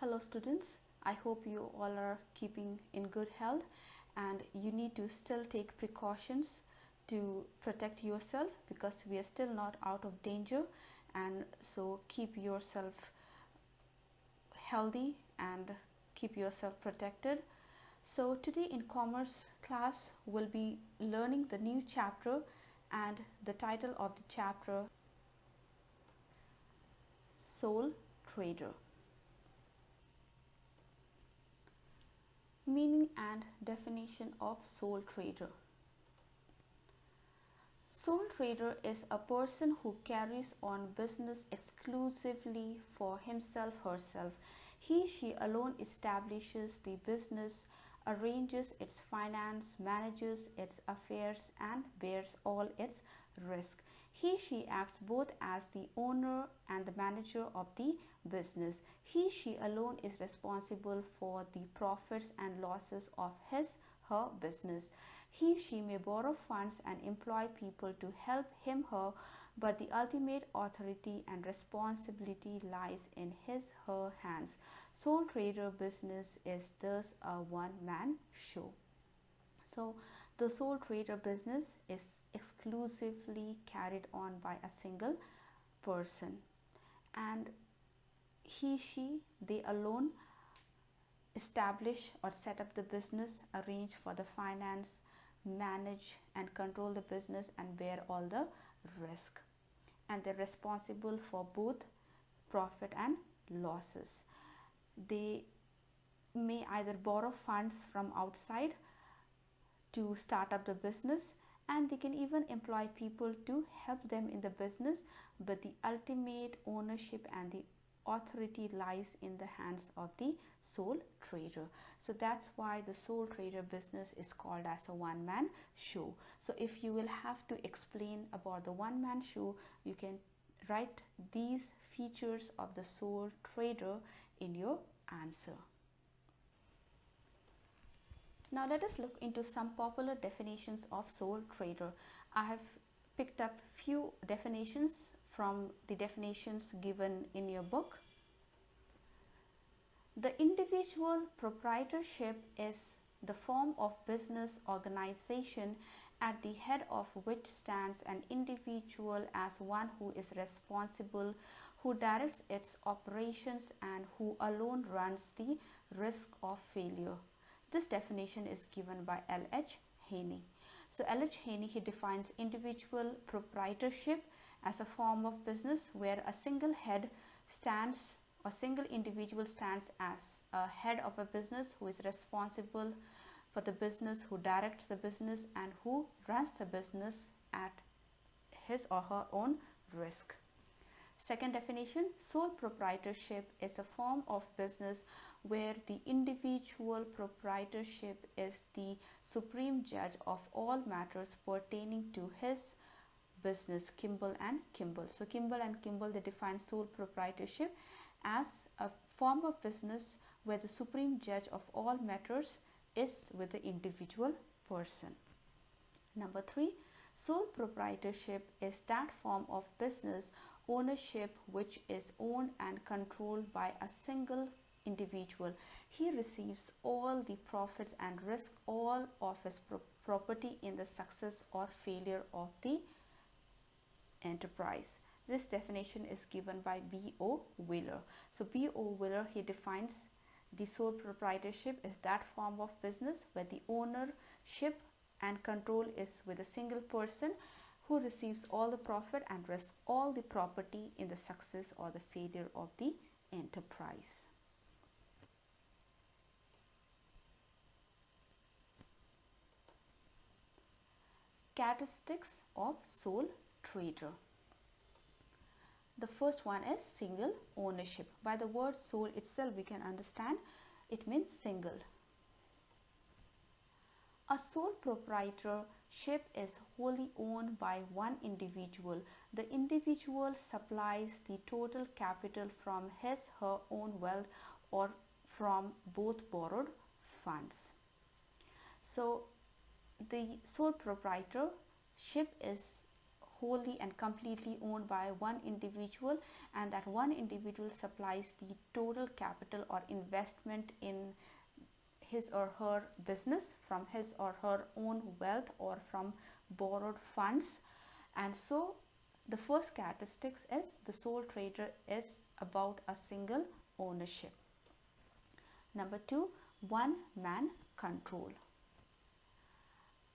Hello students, I hope you all are keeping in good health and you need to still take precautions to protect yourself because we are still not out of danger, and so keep yourself healthy and keep yourself protected. So today in commerce class we'll be learning the new chapter, and the title of the chapter Sole Trader. Meaning and definition of sole trader. Sole trader is a person who carries on business exclusively for himself/herself. He/she alone establishes the business, arranges its finance, manages its affairs, and bears all its risk. He/she acts both as the owner and the manager of the business. He/she alone is responsible for the profits and losses of his/her business. He/she may borrow funds and employ people to help him/her, but the ultimate authority and responsibility lies in his/her hands. Sole trader business is thus a one-man show. So the sole trader business is exclusively carried on by a single person, and he/she, they alone establish or set up the business, arrange for the finance, manage and control the business, and bear all the risk, and they're responsible for both profit and losses. They may either borrow funds from outside to start up the business, and they can even employ people to help them in the business, but the ultimate ownership and the authority lies in the hands of the sole trader. So that's why the sole trader business is called as a one-man show. So if you will have to explain about the one-man show, you can write these features of the sole trader in your answer. Now let us look into some popular definitions of sole trader. I have picked up few definitions from the definitions given in your book. The individual proprietorship is the form of business organization at the head of which stands an individual as one who is responsible, who directs its operations, and who alone runs the risk of failure. This definition is given by L.H. Haney. So L.H. Haney, he defines individual proprietorship as a form of business where a single head stands, a single individual stands as a head of a business, who is responsible for the business, who directs the business, and who runs the business at his or her own risk. Second definition, sole proprietorship is a form of business where the individual proprietorship is the supreme judge of all matters pertaining to his business. Kimball and Kimball. So Kimball and Kimball, they define sole proprietorship as a form of business where the supreme judge of all matters is with the individual person. Number 3, sole proprietorship is that form of business ownership which is owned and controlled by a single individual. He receives all the profits and risks all of his property in the success or failure of the enterprise. This definition is given by B.O. Wheeler. So B.O. Wheeler, he defines the sole proprietorship as that form of business where the ownership and control is with a single person, who receives all the profit and risks all the property in the success or the failure of the enterprise. Characteristics of sole trader. The first one is single ownership. By the word sole itself, we can understand it means single. A sole proprietorship is wholly owned by one individual. The individual supplies the total capital from his/her own wealth or from both borrowed funds. So the sole proprietorship is wholly and completely owned by one individual, and that one individual supplies the total capital or investment in his or her business from his or her own wealth or from borrowed funds. And so the first characteristics is the sole trader is about a single ownership. Number 2, one man control.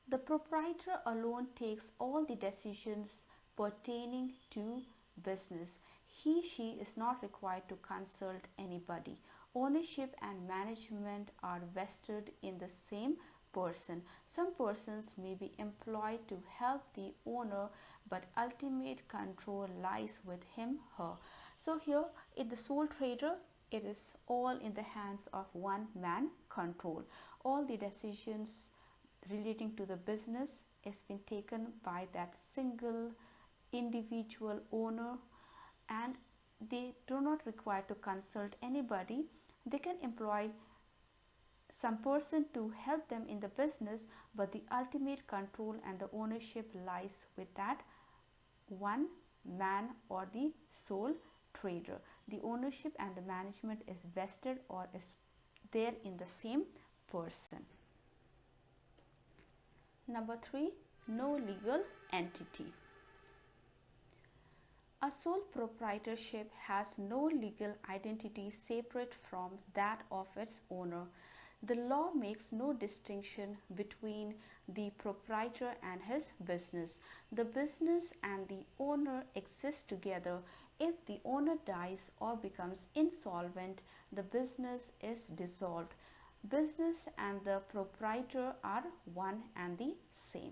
The proprietor alone takes all the decisions pertaining to business. She is not required to consult anybody. Ownership and management are vested in the same person. Some persons may be employed to help the owner, but ultimate control lies with him, her. So here in the sole trader, it is all in the hands of one man control. All the decisions relating to the business is being taken by that single individual owner, and they do not require to consult anybody. They can employ some person to help them in the business, but the ultimate control and the ownership lies with that one man or the sole trader. The ownership and the management is vested or is there in the same person. Number 3, no legal entity. A sole proprietorship has no legal identity separate from that of its owner. The law makes no distinction between the proprietor and his business. The business and the owner exist together. If the owner dies or becomes insolvent, the business is dissolved. Business and the proprietor are one and the same.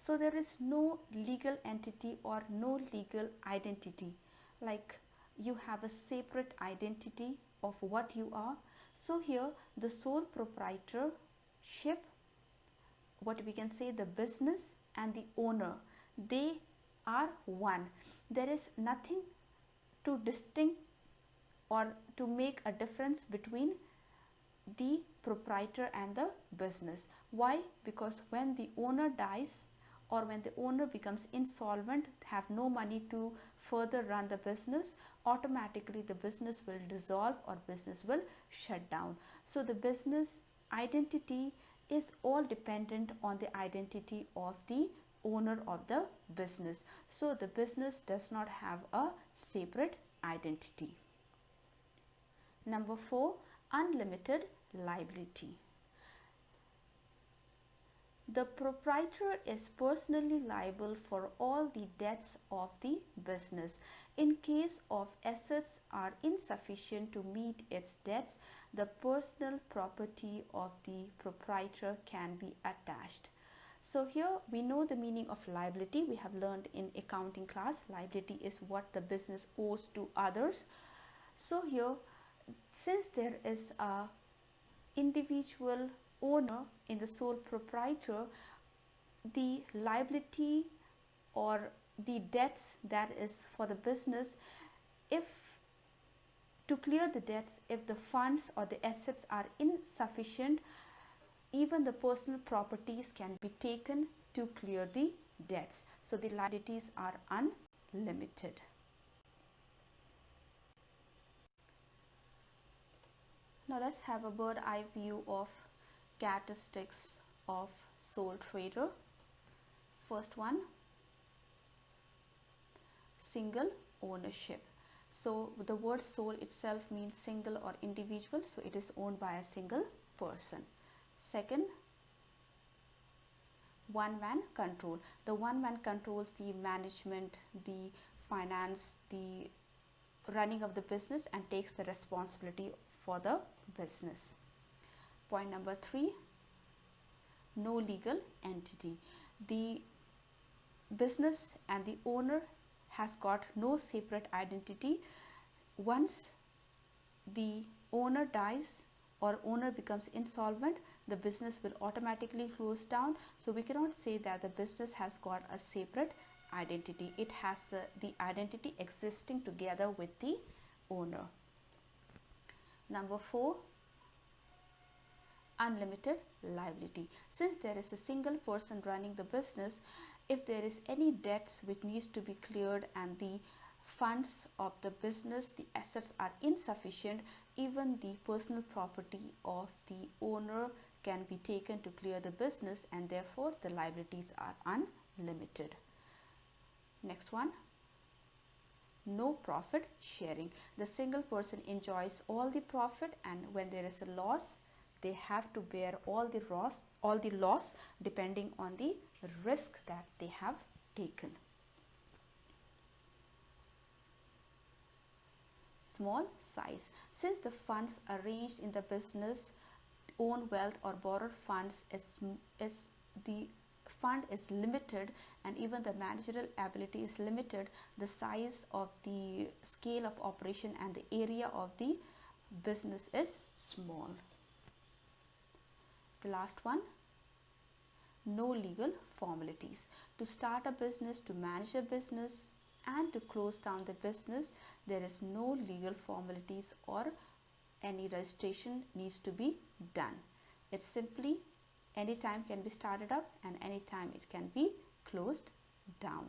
So there is no legal entity or no legal identity. Like you have a separate identity of what you are. So here the sole proprietorship, what we can say, the business and the owner, they are one. There is nothing to distinct or to make a difference between the proprietor and the business. Why? Because when the owner dies or when the owner becomes insolvent, have no money to further run the business, automatically the business will dissolve or business will shut down. So the business identity is all dependent on the identity of the owner of the business. So the business does not have a separate identity. Number 4, unlimited liability. The proprietor is personally liable for all the debts of the business. In case of assets are insufficient to meet its debts, the personal property of the proprietor can be attached. So here we know the meaning of liability. We have learned in accounting class, liability is what the business owes to others. So here, since there is a individual owner in the sole proprietor, the liability or the debts that is for the business, if to clear the debts, if the funds or the assets are insufficient, even the personal properties can be taken to clear the debts. So the liabilities are unlimited. Now let's have a bird eye view of characteristics of sole trader. First one, single ownership. So the word sole itself means single or individual, so it is owned by a single person. Second, one man control. The one man controls the management, the finance, the running of the business and takes the responsibility for the business. Point number 3, no legal entity. The business and the owner has got no separate identity. Once the owner dies or owner becomes insolvent, the business will automatically close down. So we cannot say that the business has got a separate identity. It has the identity existing together with the owner. Number 4, unlimited liability. Since there is a single person running the business If there is any debts which needs to be cleared and the funds of the business, the assets are insufficient, even the personal property of the owner can be taken to clear the business, and therefore the liabilities are unlimited. Next one, no profit sharing. The single person enjoys all the profit, and when there is a loss, they have to bear all the loss depending on the risk that they have taken. Small size. Since the funds arranged in the business, own wealth or borrowed funds is the fund is limited, and even the managerial ability is limited, the size of the scale of operation and the area of the business is small. The last one, no legal formalities. To start a business, to manage a business, and to close down the business, there is no legal formalities or any registration needs to be done. It's simply any time can be started up and any time it can be closed down.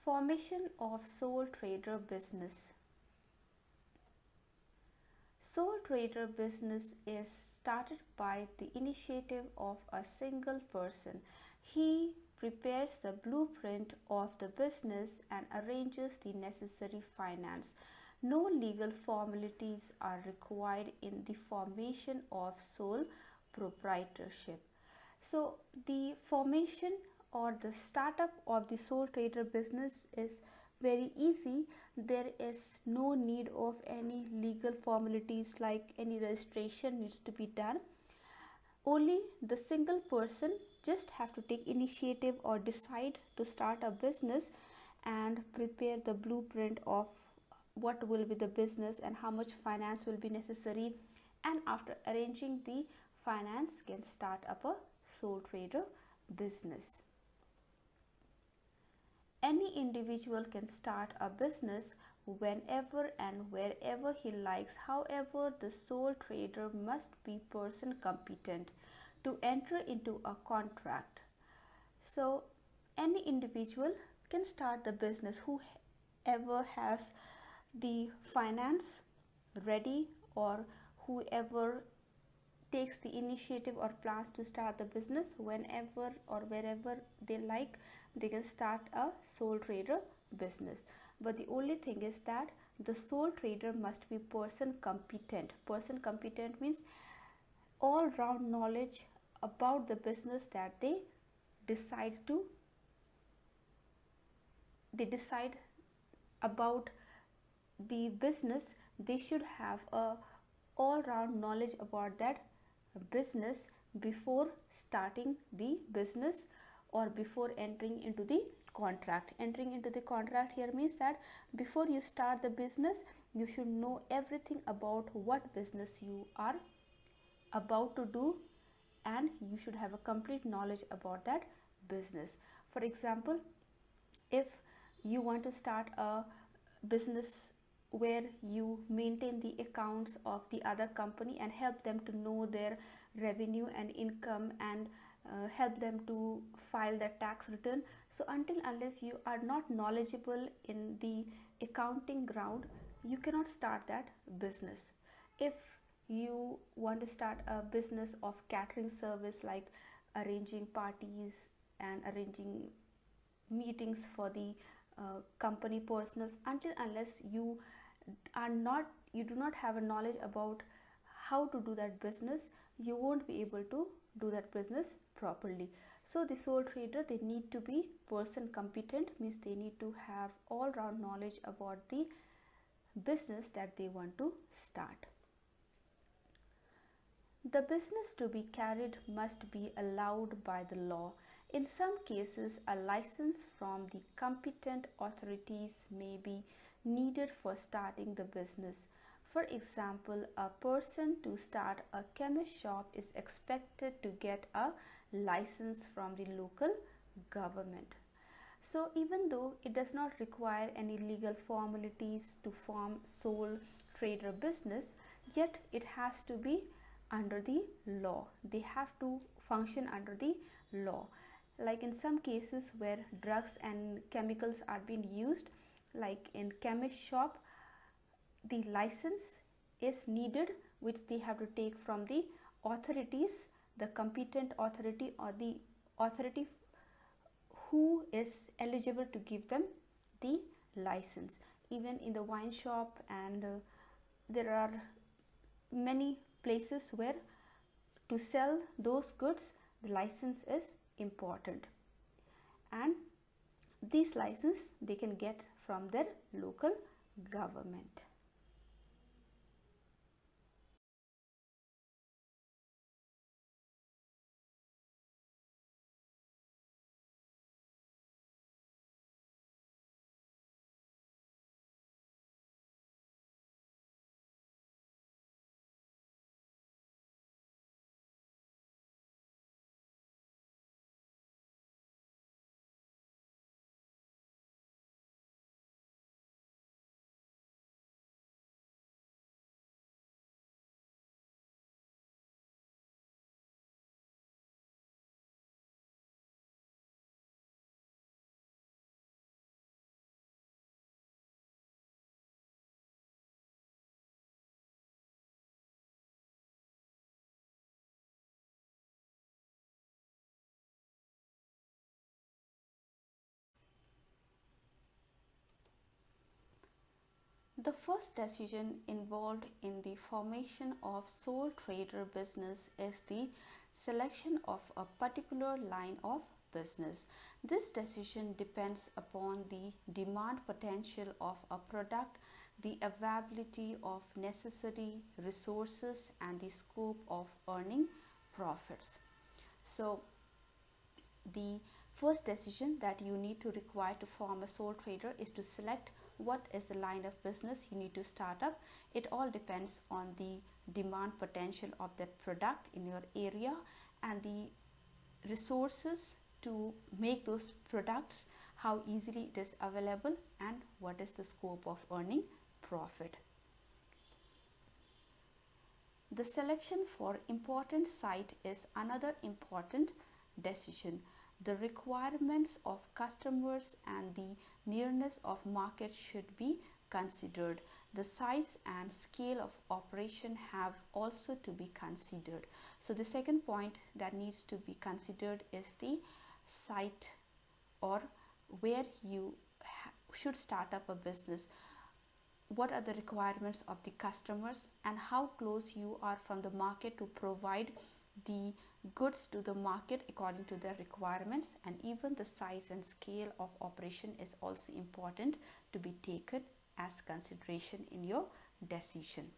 Formation of sole trader business. Sole trader business is started by the initiative of a single person. He prepares the blueprint of the business and arranges the necessary finance. No legal formalities are required in the formation of sole proprietorship. So the formation or the startup of the sole trader business is very easy. There is no need of any legal formalities like any registration needs to be done. Only the single person just have to take initiative or decide to start a business and prepare the blueprint of what will be the business and how much finance will be necessary, and after arranging the finance can start up a sole trader business. Any individual can start a business whenever and wherever he likes. However, the sole trader must be person competent to enter into a contract. So any individual can start the business, whoever has the finance ready or whoever takes the initiative or plans to start the business whenever or wherever they like, they can start a sole trader business. But the only thing is that the sole trader must be person competent. Person competent means all round knowledge about the business that they decide about the business. They should have a all round knowledge about that business before starting the business or before entering into the contract. Entering into the contract here means that before you start the business, you should know everything about what business you are about to do, and you should have a complete knowledge about that business. For example, if you want to start a business where you maintain the accounts of the other company and help them to know their revenue and income and help them to file their tax return. So until unless you are not knowledgeable in the accounting ground, you cannot start that business. If you want to start a business of catering service like arranging parties and arranging meetings for the company personals, until unless you do not have a knowledge about how to do that business, you won't be able to do that business properly. So the sole trader, they need to be person competent, means they need to have all round knowledge about the business that they want to start. The business to be carried must be allowed by the law. In some cases, a license from the competent authorities may be needed for starting the business. For example, a person to start a chemist shop is expected to get a license from the local government. So even though it does not require any legal formalities to form sole trader business, yet it has to be under the law. They have to function under the law. Like in some cases where drugs and chemicals are being used, like in chemist shop, the license is needed, which they have to take from the authorities, the competent authority or the authority who is eligible to give them the license. Even in the wine shop, and there are many places where to sell those goods the license is important, and this license they can get from their local government. The first decision involved in the formation of sole trader business is the selection of a particular line of business. This decision depends upon the demand potential of a product, the availability of necessary resources, and the scope of earning profits. So, the first decision that you need to require to form a sole trader is to select what is the line of business you need to start up. It all depends on the demand potential of that product in your area and the resources to make those products, how easily it is available, and what is the scope of earning profit. The selection for important site is another important decision. The requirements of customers and the nearness of market should be considered. The size and scale of operation have also to be considered. So the second point that needs to be considered is the site, or where you should start up a business. What are the requirements of the customers and how close you are from the market to provide the goods to the market according to their requirements. And even the size and scale of operation is also important to be taken as consideration in your decision.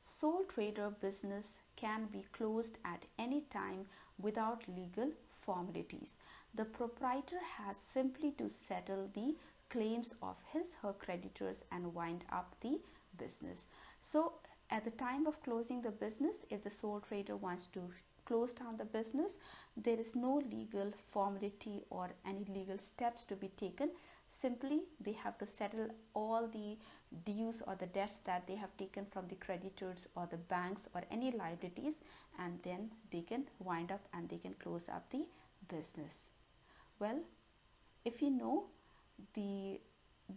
Sole trader business can be closed at any time without legal formalities. The proprietor has simply to settle the claims of her creditors and wind up the business. So at the time of closing the business, if the sole trader wants to close down the business, there is no legal formality or any legal steps to be taken. Simply they have to settle all the dues or the debts that they have taken from the creditors or the banks or any liabilities, and then they can wind up and they can close up the business. Well, if you know, the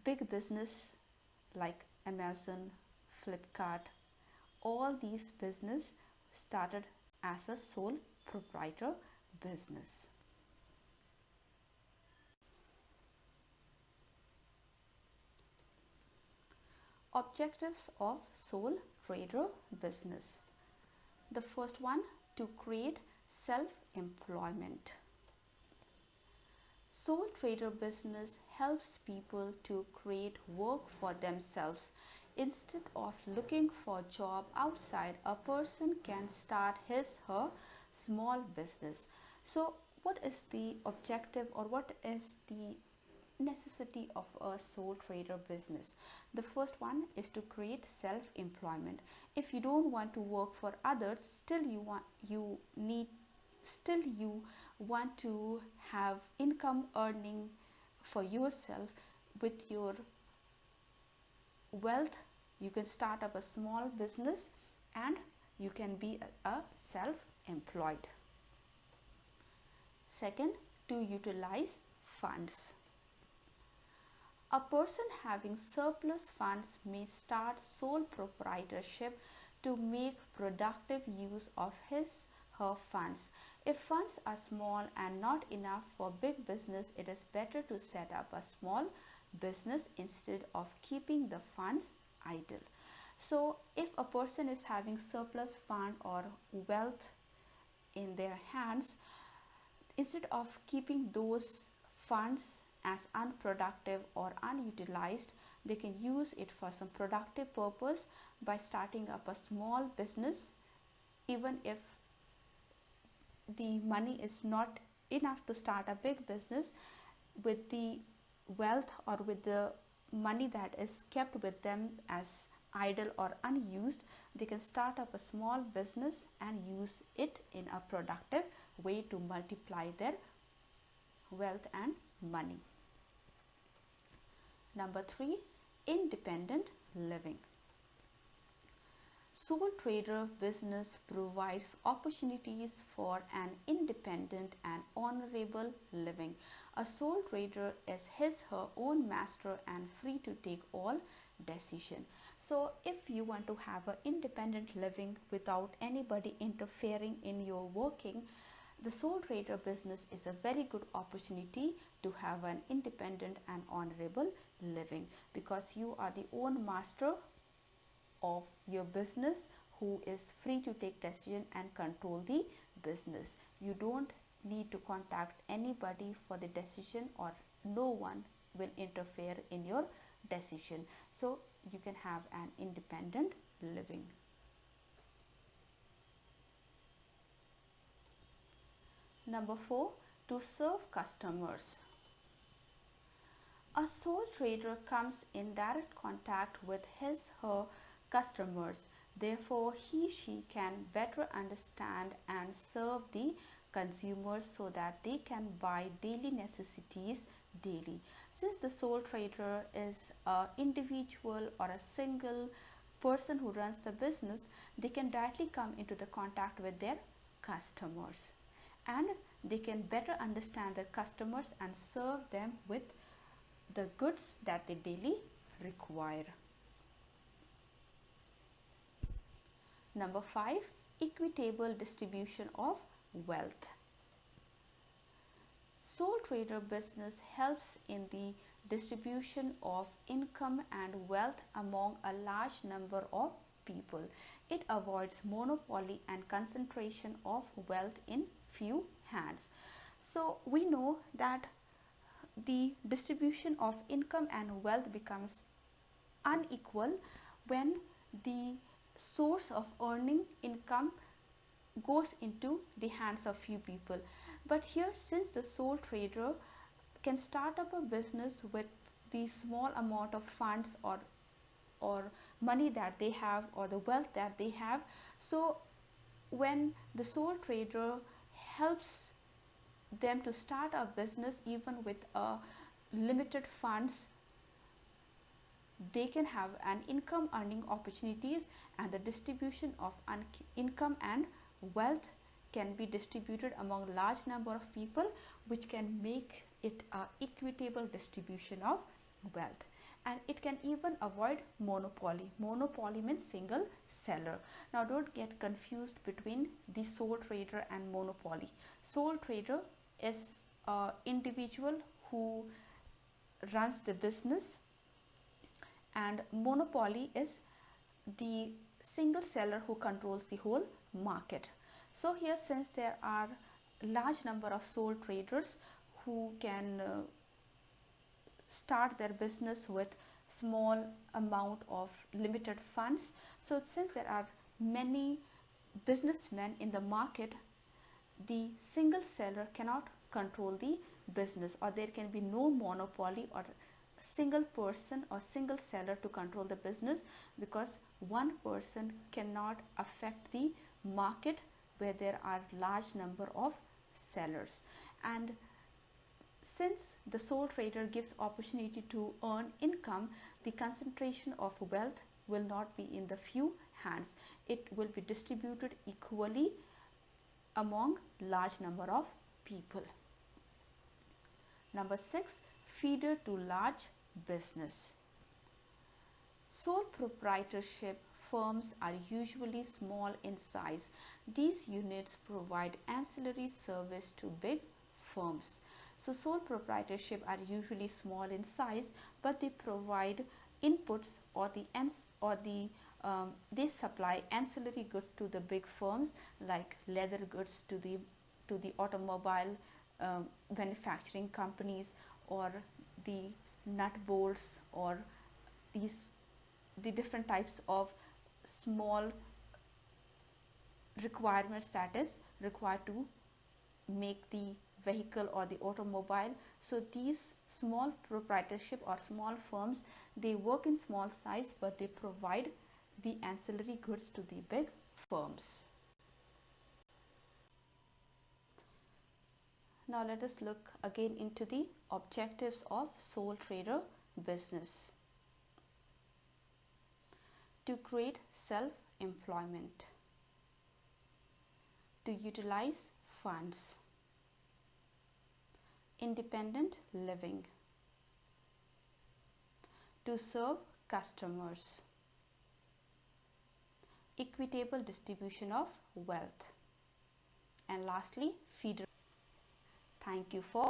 big business like Amazon, Flipkart, all these business started as a sole proprietor business. Objectives of sole trader business. The first one, to create self-employment. Sole trader business helps people to create work for themselves. Instead of looking for a job outside, a person can start her small business. So what is the objective, or what is the necessity of a sole trader business? The first one is to create self-employment. If you don't want to work for others, still you want to have income earning for yourself with your wealth. You can start up a small business and you can be a self-employed. Second, to utilize funds. A person having surplus funds may start sole proprietorship to make productive use of her funds. If funds are small and not enough for big business, it is better to set up a small business instead of keeping the funds idle. So if a person is having surplus fund or wealth in their hands, instead of keeping those funds as unproductive or unutilized, they can use it for some productive purpose by starting up a small business. Even if the money is not enough to start a big business, with the wealth or with the money that is kept with them as idle or unused, they can start up a small business and use it in a productive way to multiply their wealth and money. Number 3, independent living. Sole trader business provides opportunities for an independent and honorable living. A sole trader is her own master and free to take all decision. So if you want to have an independent living without anybody interfering in your working, the sole trader business is a very good opportunity to have an independent and honorable living, because you are the own master of your business who is free to take decision and control the business. You don't need to contact anybody for the decision, or no one will interfere in your decision. So you can have an independent living. Number 4, to serve customers. A sole trader comes in direct contact with her customers. Therefore, she can better understand and serve the consumers so that they can buy daily necessities daily. Since the sole trader is an individual or a single person who runs the business, they can directly come into the contact with their customers, and they can better understand their customers and serve them with the goods that they daily require. Number 5, equitable distribution of wealth. Sole trader business helps in the distribution of income and wealth among a large number of people. It avoids monopoly and concentration of wealth in few hands. So we know that the distribution of income and wealth becomes unequal when the source of earning income goes into the hands of few people. But here, since the sole trader can start up a business with the small amount of funds or money that they have, or the wealth that they have, so when the sole trader helps them to start a business even with limited funds, they can have an income earning opportunities, and the distribution of income and wealth can be distributed among large number of people, which can make it a equitable distribution of wealth. And it can even avoid monopoly. Monopoly means single seller. Now don't get confused between the sole trader and monopoly. Sole trader is an individual who runs the business, and monopoly is the single seller who controls the whole market. So here, since there are large number of sole traders who can start their business with small amount of limited funds, so since there are many businessmen in the market, the single seller cannot control the business, or there can be no monopoly or single person or single seller to control the business, because one person cannot affect the market where there are large number of sellers. And since the sole trader gives opportunity to earn income, the concentration of wealth will not be in the few hands. It will be distributed equally among large number of people. Number 6, feeder to large business. Sole proprietorship firms are usually small in size. These units provide ancillary service to big firms. So sole proprietorship are usually small in size, but they provide inputs they supply ancillary goods to the big firms, like leather goods to the automobile manufacturing companies, or the nut bolts, or the different types of small requirements that is required to make the vehicle or the automobile. So these small proprietorship or small firms, they work in small size, but they provide the ancillary goods to the big firms. Now let us look again into the objectives of sole trader business. To create self-employment, to utilize funds, independent living, to serve customers, equitable distribution of wealth, and lastly, feeder. Thank you for